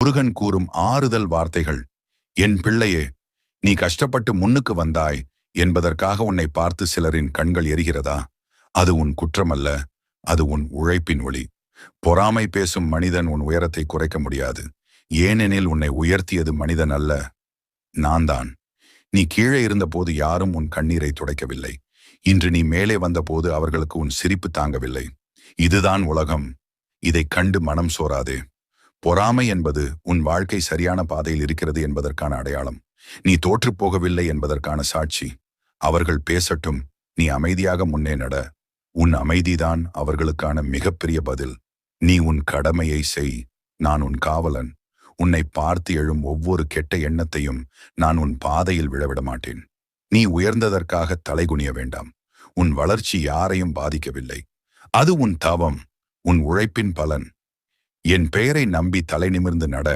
முருகன் கூறும் ஆறுதல் வார்த்தைகள். என் பிள்ளையே, நீ கஷ்டப்பட்டு முன்னுக்கு வந்தாய் என்பதற்காக உன்னை பார்த்து சிலரின் கண்கள் எரிகிறதா? அது உன் குற்றமல்ல, அது உன் உழைப்பின் ஒளி. பொறாமை பேசும் மனிதன் உன் உயரத்தை குறைக்க முடியாது. ஏனெனில் உன்னை உயர்த்தியது மனிதன் அல்ல, நான் தான். நீ கீழே இருந்தபோது யாரும் உன் கண்ணீரை துடைக்கவில்லை. இன்று நீ மேலே வந்தபோது அவர்களுக்கு உன் சிரிப்பு தாங்கவில்லை. இதுதான் உலகம். இதைக் கண்டு மனம் சோராதே. பொறாமை என்பது உன் வாழ்க்கை சரியான பாதையில் இருக்கிறது என்பதற்கான அடையாளம். நீ தோற்றுப் போகவில்லை என்பதற்கான சாட்சி. அவர்கள் பேசட்டும், நீ அமைதியாக முன்னே நட. உன் அமைதிதான் அவர்களுக்கான மிகப்பெரிய பதில். நீ உன் கடமையை செய். நான் உன் காவலன். உன்னை பார்த்து எழும் ஒவ்வொரு கெட்ட எண்ணத்தையும் நான் உன் பாதையில் விழவிட மாட்டேன். நீ உயர்ந்ததற்காக தலைகுனிய வேண்டாம். உன் வளர்ச்சி யாரையும் பாதிக்கவில்லை. அது உன் தவம், உன் உழைப்பின் பலன். என் பெயரை நம்பி தலை நிமிர்ந்து நட.